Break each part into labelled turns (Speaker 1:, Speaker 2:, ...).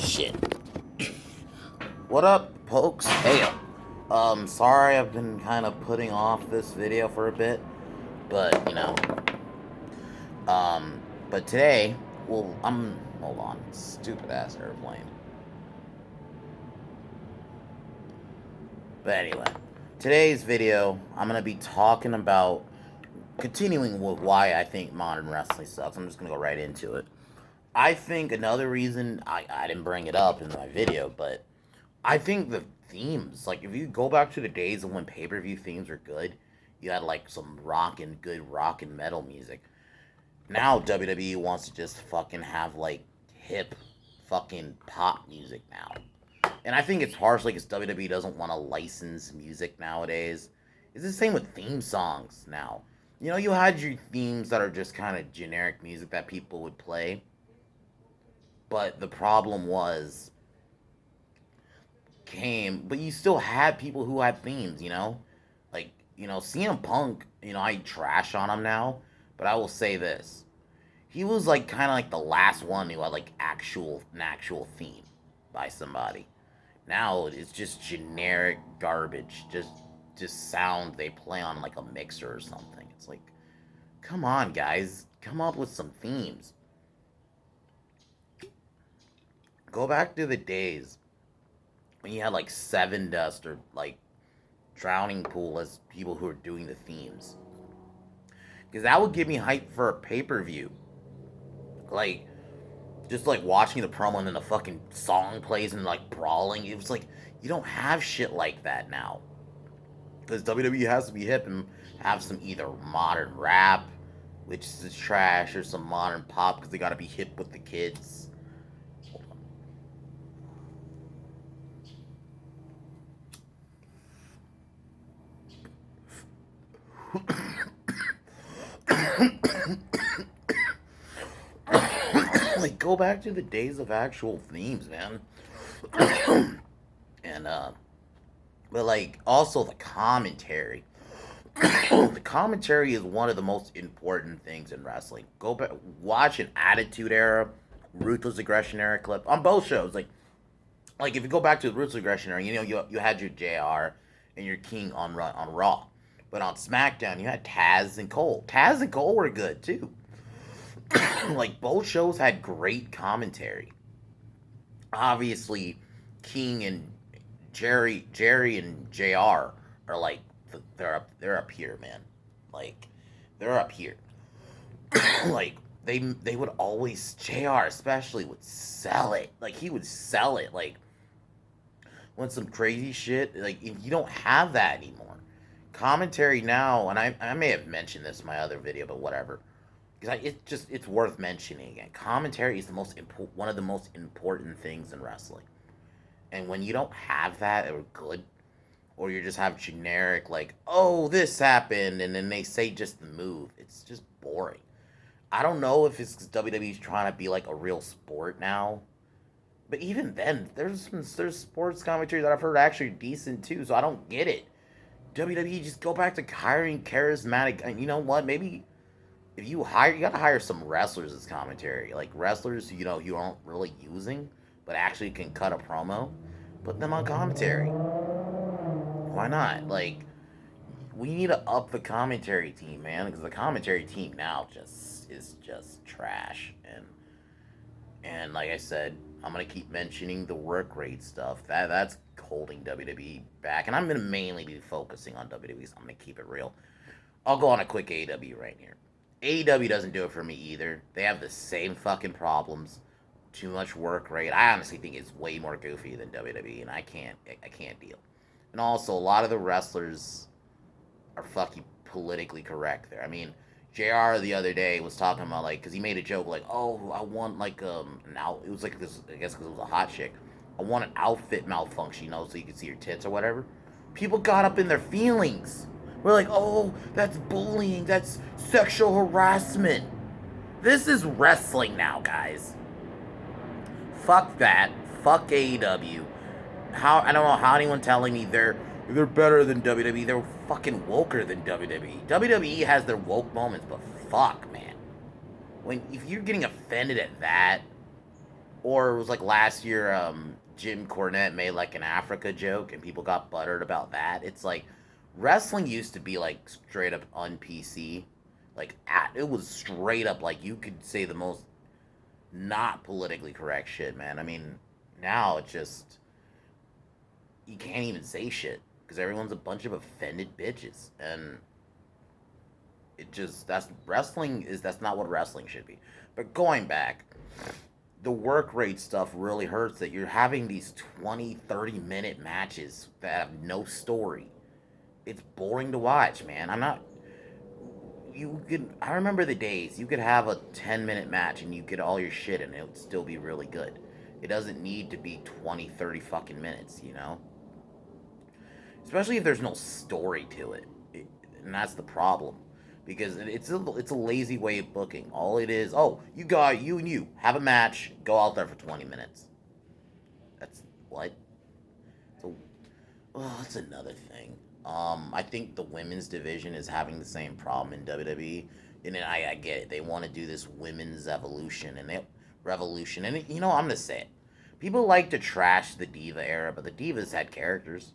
Speaker 1: Shit. What up, folks? Hey, sorry I've been kind of putting off this video for a bit, but, but today, hold on, stupid ass airplane. But anyway, today's video, I'm gonna be talking about, continuing with why I think modern wrestling sucks. I'm just gonna go right into it. I think another reason, I didn't bring it up in my video, but I think the themes, like if you go back to the days of when pay-per-view themes were good, you had like some good rock and metal music. Now WWE wants to just fucking have like hip fucking pop music now. And I think it's partially because WWE doesn't want to license music nowadays. It's the same with theme songs now. You know, you had your themes that are just kind of generic music that people would play. But the problem but you still had people who had themes, Like, CM Punk, I trash on him now, but I will say this. He was like kind of like the last one who had like an actual theme by somebody. Now it's just generic garbage, just sound they play on like a mixer or something. It's like, come on, guys, come up with some themes. Go back to the days when you had like Seven Dust or like Drowning Pool as people who are doing the themes. Because that would give me hype for a pay-per-view. Like, just like watching the promo and then the fucking song plays and like brawling. It was like, you don't have shit like that now. Because WWE has to be hip and have some either modern rap, which is trash, or some modern pop because they gotta be hip with the kids. Like, go back to the days of actual themes, man. And but like also the commentary. The commentary is one of the most important things in wrestling. Go back, watch an Attitude Era, Ruthless Aggression Era clip on both shows. Like if you go back to the Ruthless Aggression Era, you had your JR and your King on Raw. But on SmackDown, you had Taz and Cole. Taz and Cole were good too. Like both shows had great commentary. Obviously, King and Jerry and JR are like they're up here, man. Like they're up here. Like they would always JR especially would sell it. Like he would sell it. Like when some crazy shit. Like you don't have that anymore. Commentary now, and I may have mentioned this in my other video, but whatever. Because it's worth mentioning again. Commentary is one of the most important things in wrestling. And when you don't have that, or good, or you just have generic like, oh, this happened, and then they say just the move, it's just boring. I don't know if it's because WWE's trying to be like a real sport now, but even then, there's sports commentary that I've heard actually decent too. So I don't get it. WWE, just go back to hiring charismatic. And you know what? Maybe if you gotta hire some wrestlers as commentary, like wrestlers you aren't really using, but actually can cut a promo. Put them on commentary. Why not? Like, we need to up the commentary team, man, because the commentary team now is just trash. And like I said, I'm gonna keep mentioning the work rate stuff. That's holding WWE back, and I'm gonna mainly be focusing on WWE. So I'm gonna keep it real. I'll go on a quick AEW right here. AEW doesn't do it for me either. They have the same fucking problems. Too much work rate. I honestly think it's way more goofy than WWE, and I can't deal. And also, a lot of the wrestlers are fucking politically correct there. I mean, JR the other day was talking about like, because he made a joke like, oh, I want like now it was like this. I guess because it was a hot chick. I want an outfit malfunction, so you can see your tits or whatever. People got up in their feelings. We're like, oh, that's bullying. That's sexual harassment. This is wrestling now, guys. Fuck that. Fuck AEW. I don't know how anyone telling me they're better than WWE. They're fucking woker than WWE. WWE has their woke moments, but fuck, man. If you're getting offended at that, Or it was like last year, Jim Cornette made like an Africa joke and people got buttered about that. It's like wrestling used to be like straight up on PC. It was straight up like you could say the most not politically correct shit, man. I mean, now it's just you can't even say shit because everyone's a bunch of offended bitches, and it just that's not what wrestling should be. But going back, the work rate stuff really hurts that you're having these 20, 30 minute matches that have no story. It's boring to watch, man. I'm not you could I remember the days you could have a 10-minute match and you get all your shit and it would still be really good. It doesn't need to be 20, 30 fucking minutes, you know? Especially if there's no story to it, and that's the problem. Because it's a lazy way of booking. All it is, oh, you and you have a match, go out there for 20 minutes. That's what? So, oh, that's another thing. I think the women's division is having the same problem in WWE, and I get it. They want to do this women's evolution and they revolution, and I'm gonna say it. People like to trash the Diva era, but the Divas had characters.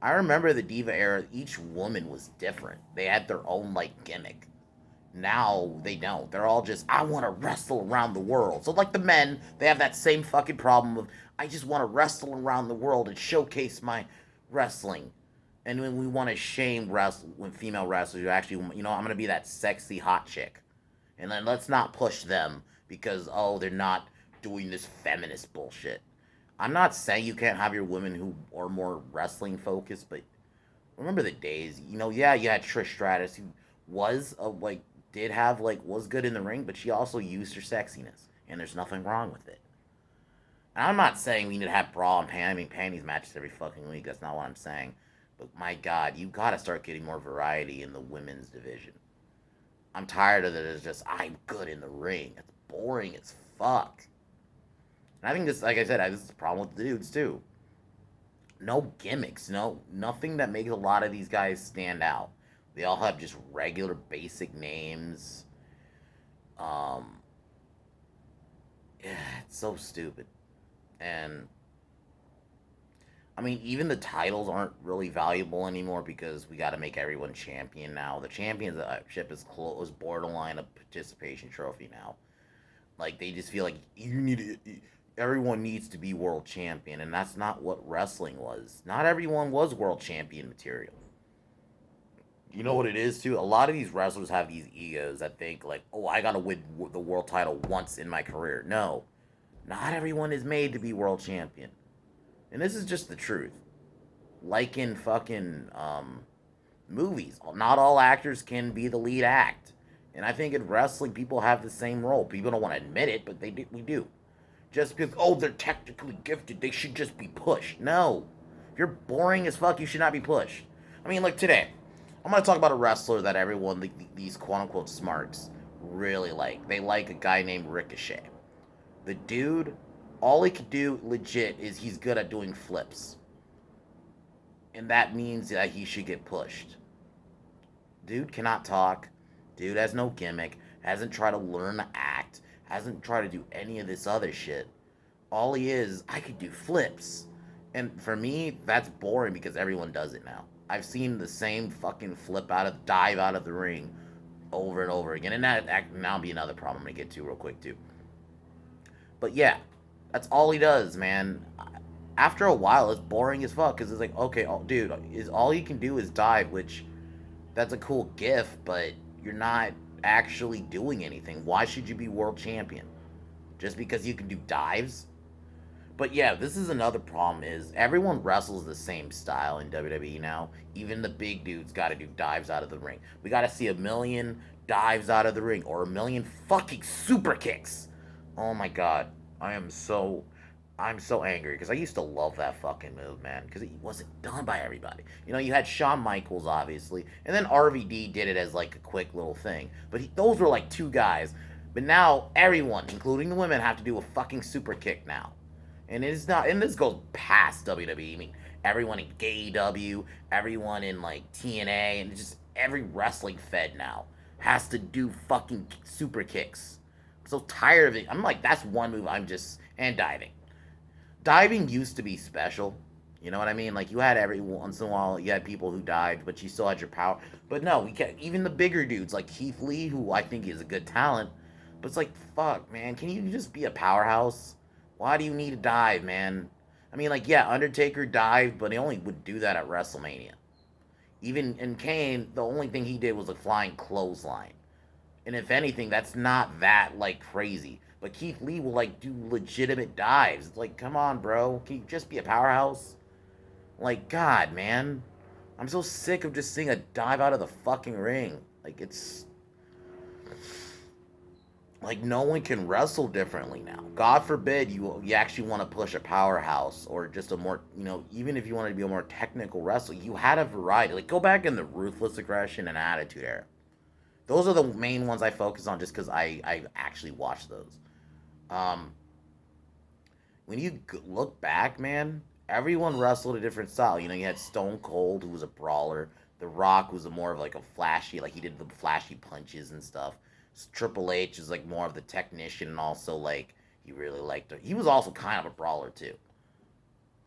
Speaker 1: I remember the Diva era. Each woman was different. They had their own like gimmick. Now they don't. They're all just I want to wrestle around the world. So like the men, they have that same fucking problem of I just want to wrestle around the world and showcase my wrestling. And when we want to shame wrestle when female wrestlers, you actually, I'm gonna be that sexy hot chick, and then let's not push them because they're not doing this feminist bullshit. I'm not saying you can't have your women who are more wrestling focused, but remember the days, yeah, you had Trish Stratus who was did have was good in the ring, but she also used her sexiness, and there's nothing wrong with it. And I'm not saying we need to have bra and panties matches every fucking week. That's not what I'm saying. But my God, you gotta start getting more variety in the women's division. I'm tired of it. It's just I'm good in the ring. It's boring as fuck. And I think this, like I said, this is the problem with the dudes too. No gimmicks, nothing that makes a lot of these guys stand out. They all have just regular basic names. Um, yeah, it's so stupid. And I mean, even the titles aren't really valuable anymore because we got to make everyone champion now. The championship is close, borderline a participation trophy now. Like they just feel like everyone needs to be world champion, and that's not what wrestling was. Not everyone was world champion material. You know what it is too. A lot of these wrestlers have these egos that think like, oh, I gotta win the world title once in my career. No, not everyone is made to be world champion, and this is just the truth. Like in fucking movies, not all actors can be the lead act, and I think in wrestling people have the same role. People don't want to admit it, but we do. Just because they're technically gifted, they should just be pushed. No, if you're boring as fuck, you should not be pushed. I mean, like today, I'm gonna talk about a wrestler that everyone, these quote unquote smarts, really like. They like a guy named Ricochet. The dude, all he could do legit is he's good at doing flips, and that means that he should get pushed. Dude cannot talk. Dude has no gimmick. Hasn't tried to learn to act. Hasn't tried to do any of this other shit. All he is, I could do flips. And for me, that's boring because everyone does it now. I've seen the same fucking dive out of the ring over and over again. And that now be another problem I'm gonna get to real quick too. But yeah, that's all he does, man. After a while, it's boring as fuck because it's like, okay, dude, is all you can do is dive, which that's a cool gift, but you're not actually doing anything. Why should you be world champion? Just because you can do dives? But yeah, this is another problem is everyone wrestles the same style in WWE now. Even the big dudes got to do dives out of the ring. We got to see a million dives out of the ring or a million fucking super kicks. Oh my god. I'm so angry because I used to love that fucking move, man, because it wasn't done by everybody. You had Shawn Michaels, obviously, and then RVD did it as like a quick little thing. But those were like two guys. But now everyone, including the women, have to do a fucking super kick now. And it's not, and this goes past WWE. I mean, everyone in AEW, everyone in like TNA, and just every wrestling fed now has to do fucking super kicks. I'm so tired of it. I'm like, that's one move I'm just, And diving. Diving used to be special. You know what I mean? Like you had every once in a while, you had people who dived, but you still had your power. But no, we can't. Even the bigger dudes like Keith Lee, who I think is a good talent, but it's like fuck, man. Can you just be a powerhouse? Why do you need to dive, man? I mean, like yeah, Undertaker dived, but he only would do that at WrestleMania. Even in Kane, the only thing he did was a flying clothesline. And if anything, that's not that like crazy. But Keith Lee will like do legitimate dives. It's like, come on, bro. Can you just be a powerhouse? Like, God, man. I'm so sick of just seeing a dive out of the fucking ring. Like, it's like no one can wrestle differently now. God forbid you actually want to push a powerhouse or just a more, even if you wanted to be a more technical wrestler, you had a variety. Like, go back in the Ruthless Aggression and Attitude Era. Those are the main ones I focus on just because I actually watch those. Um, when you look back, man, everyone wrestled a different style. You know, you had Stone Cold, who was a brawler. The Rock was a more of like a flashy, like he did the flashy punches and stuff. Triple H is like more of the technician, and also like he really liked it. He was also kind of a brawler too.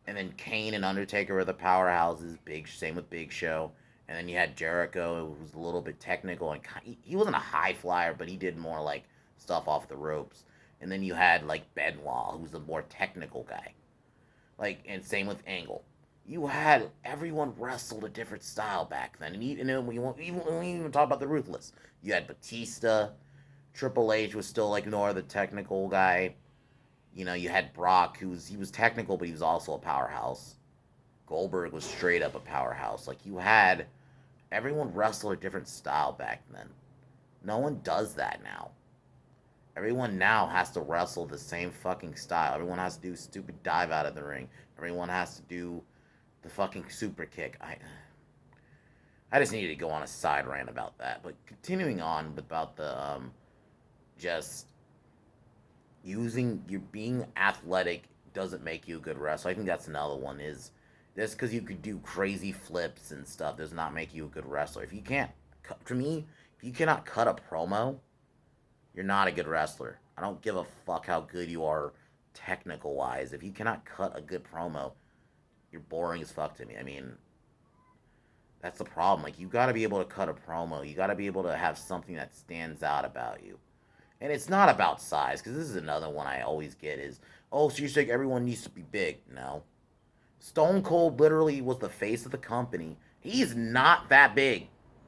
Speaker 1: And then Kane and Undertaker were the powerhouses. Same with Big Show. And then you had Jericho, who was a little bit technical, and he wasn't a high flyer, but he did more like stuff off the ropes. And then you had like Benoit, who was a more technical guy. Like, and same with Angle. You had everyone wrestled a different style back then, and then when we even talk about the Ruthless, you had Batista. Triple H was still like more the technical guy. You know, you had Brock, he was technical, but he was also a powerhouse. Goldberg was straight up a powerhouse. Like you had everyone wrestled a different style back then. No one does that now. Everyone now has to wrestle the same fucking style. Everyone has to do stupid dive out of the ring. Everyone has to do the fucking super kick. I just needed to go on a side rant about that. But continuing on about the just using your being athletic doesn't make you a good wrestler. I think that's another one is just because you could do crazy flips and stuff does not make you a good wrestler. If you can't, to me, if you cannot cut a promo, you're not a good wrestler. I don't give a fuck how good you are technical wise. If you cannot cut a good promo, you're boring as fuck to me. I mean, that's the problem. Like, you gotta be able to cut a promo. You gotta be able to have something that stands out about you. And it's not about size, because this is another one I always get is, oh, so you're saying everyone needs to be big. No. Stone Cold literally was the face of the company. He's not that big.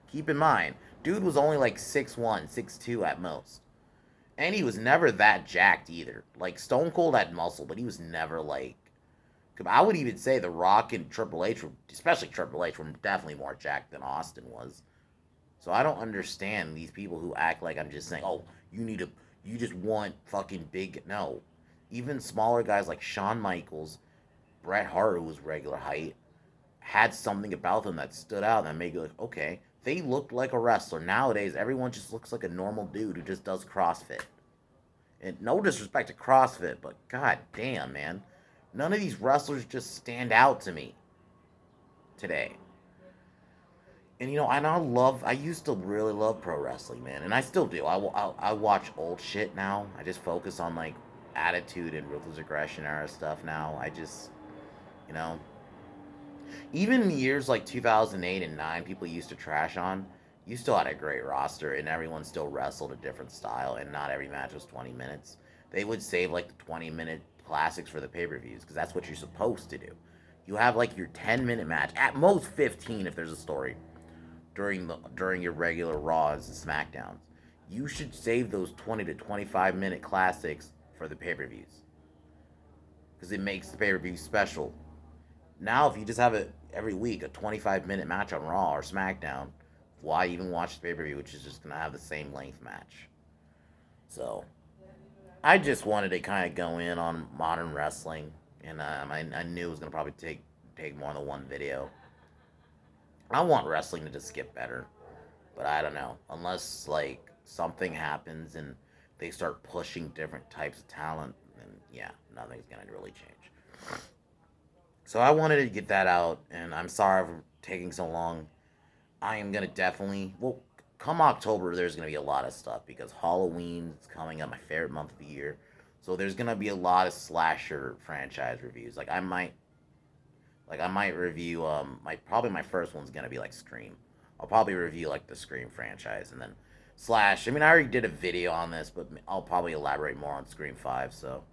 Speaker 1: Keep in mind, dude was only like 6'1", 6'2" at most. And he was never that jacked either. Like, Stone Cold had muscle, but he was never like. I would even say The Rock and Triple H, especially Triple H, were definitely more jacked than Austin was. So I don't understand these people who act like I'm just saying, oh, you just want fucking big. No. Even smaller guys like Shawn Michaels, Bret Hart, who was regular height, had something about them that stood out that made you like, okay, they looked like a wrestler. Nowadays, everyone just looks like a normal dude who just does CrossFit. And no disrespect to CrossFit, but god damn, man. None of these wrestlers just stand out to me today. And I used to really love pro wrestling, man, and I still do. I watch old shit now. I just focus on like Attitude and Ruthless Aggression era stuff now. You know, even in years like 2008 and 9, people used to trash on. You still had a great roster, and everyone still wrestled a different style, and not every match was 20 minutes. They would save like the 20-minute classics for the pay per views because that's what you're supposed to do. You have like your 10-minute match, at most 15 if there's a story during your regular Raws and Smackdowns. You should save those 20 to 25-minute classics for the pay per views because it makes the pay per view special. Now, if you just have it every week, a 25-minute match on Raw or SmackDown, why even watch the pay per view, which is just gonna have the same length match? So, I just wanted to kind of go in on modern wrestling, and I knew it was gonna probably take more than one video. I want wrestling to just get better, but I don't know unless like something happens and they start pushing different types of talent, then yeah, nothing's gonna really change. So I wanted to get that out, and I'm sorry for taking so long. I am gonna definitely come October. There's gonna be a lot of stuff because Halloween's coming up, my favorite month of the year. So there's gonna be a lot of slasher franchise reviews. I might review my first one's gonna be like Scream. I'll probably review like the Scream franchise and then slash. I mean, I already did a video on this, but I'll probably elaborate more on Scream 5. So,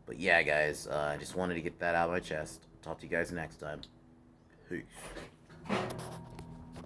Speaker 1: but yeah, guys, I just wanted to get that out of my chest. Talk to you guys next time. Peace.